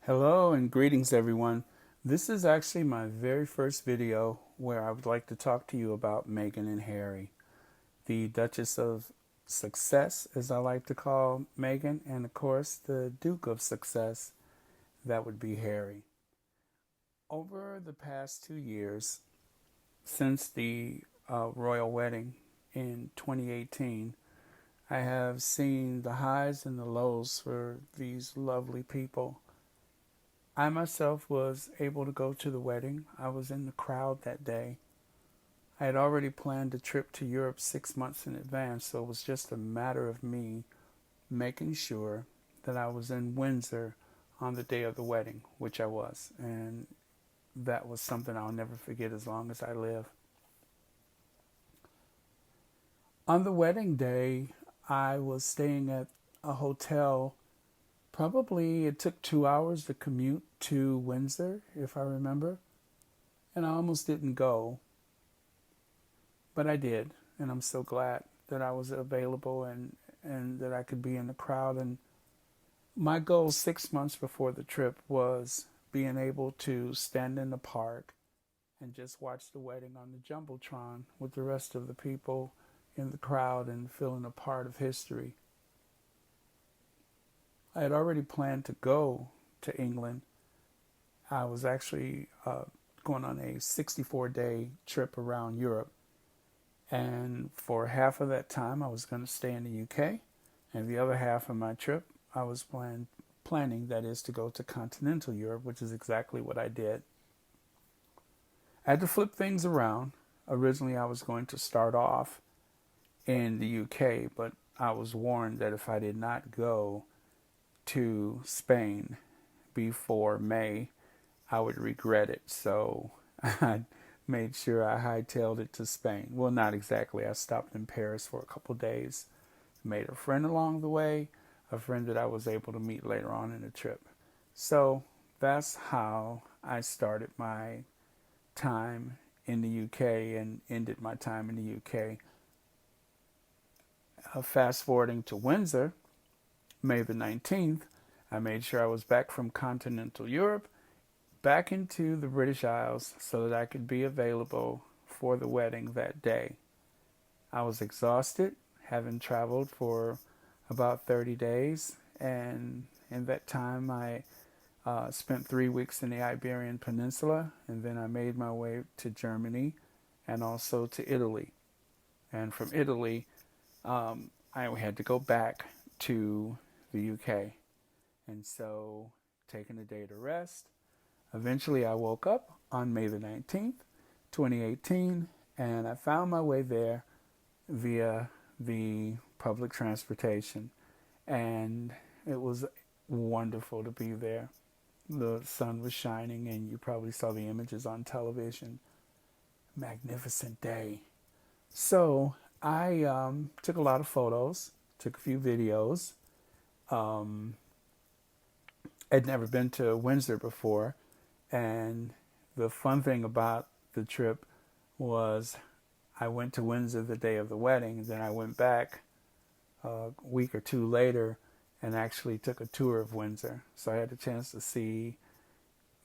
Hello and greetings everyone. This is actually my very first video where I would like to talk to you about Meghan and Harry, the Duchess of Success, as I like to call Meghan, and of course the Duke of Success, that would be Harry. Over the past 2 years, since the royal wedding in 2018, I have seen the highs and the lows for these lovely people. I myself was able to go to the wedding. I was in the crowd that day. I had already planned a trip to Europe 6 months in advance, so it was just a matter of me making sure that I was in Windsor on the day of the wedding, which I was. And that was something I'll never forget as long as I live. On the wedding day, I was staying at a hotel. Probably it took 2 hours to commute to Windsor, if I remember. And I almost didn't go, but I did. And I'm so glad that I was available and that I could be in the crowd. And my goal 6 months before the trip was being able to stand in the park and just watch the wedding on the Jumbotron with the rest of the people in the crowd and feeling a part of history. I had already planned to go to England. I was actually going on a 64-day trip around Europe. And for half of that time, I was going to stay in the UK. And the other half of my trip, I was planning, that is, to go to continental Europe, which is exactly what I did. I had to flip things around. Originally, I was going to start off in the UK, but I was warned that if I did not go to Spain before May, I would regret it. So I made sure I hightailed it to Spain. Well, not exactly. I stopped in Paris for a couple of days, made a friend along the way, a friend that I was able to meet later on in the trip. So that's how I started my time in the UK and ended my time in the UK. Fast forwarding to Windsor, May the 19th, I made sure I was back from continental Europe, back into the British Isles so that I could be available for the wedding that day. I was exhausted, having traveled for about 30 days, and in that time I spent 3 weeks in the Iberian Peninsula, and then I made my way to Germany and also to Italy. And from Italy, I had to go back to the UK. And so, taking a day to rest, eventually I woke up on May the 19th, 2018, and I found my way there via the public transportation. And it was wonderful to be there. The sun was shining, and you probably saw the images on television. Magnificent day. So I took a lot of photos, took a few videos. I'd never been to Windsor before, and the fun thing about the trip was I went to Windsor the day of the wedding, then I went back a week or two later and actually took a tour of Windsor. So I had a chance to see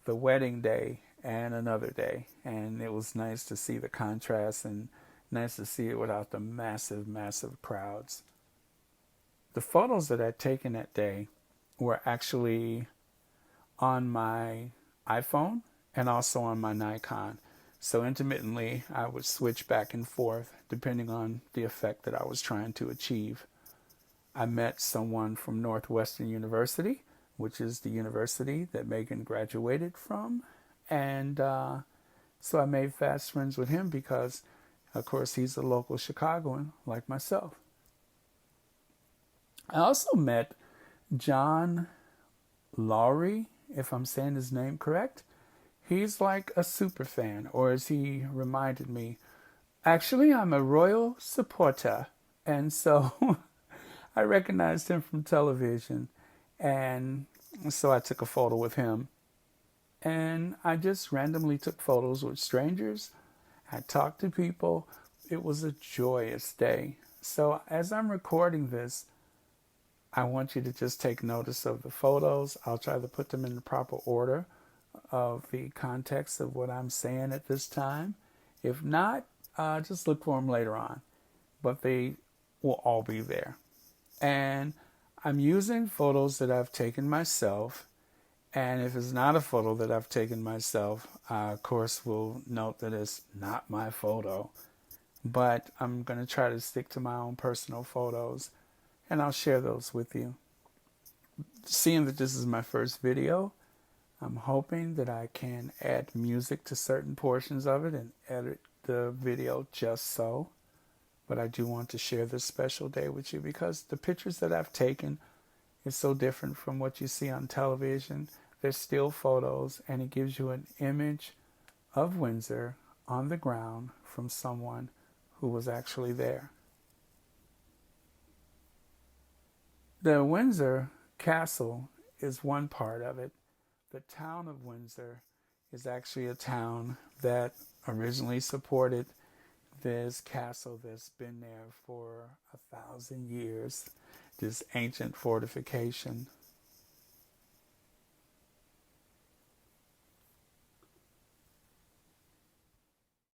the wedding day and another day, and it was nice to see the contrast and nice to see it without the massive, massive crowds. The photos that I'd taken that day were actually on my iPhone and also on my Nikon. So intermittently, I would switch back and forth depending on the effect that I was trying to achieve. I met someone from Northwestern University, which is the university that Meghan graduated from. And so I made fast friends with him because, of course, he's a local Chicagoan like myself. I also met John Lurie, if I'm saying his name correct. He's like a super fan, or as he reminded me, actually, I'm a royal supporter. And so I recognized him from television. And so I took a photo with him. And I just randomly took photos with strangers. I talked to people. It was a joyous day. So as I'm recording this, I want you to just take notice of the photos. I'll try to put them in the proper order of the context of what I'm saying at this time. If not, just look for them later on. But they will all be there. And I'm using photos that I've taken myself. And if it's not a photo that I've taken myself, of course, we'll note that it's not my photo. But I'm going to try to stick to my own personal photos, and I'll share those with you. Seeing that this is my first video, I'm hoping that I can add music to certain portions of it and edit the video just so. But I do want to share this special day with you because the pictures that I've taken is so different from what you see on television. They're still photos, and it gives you an image of Windsor on the ground from someone who was actually there. The Windsor Castle is one part of it. The town of Windsor is actually a town that originally supported this castle that's been there for 1,000 years, this ancient fortification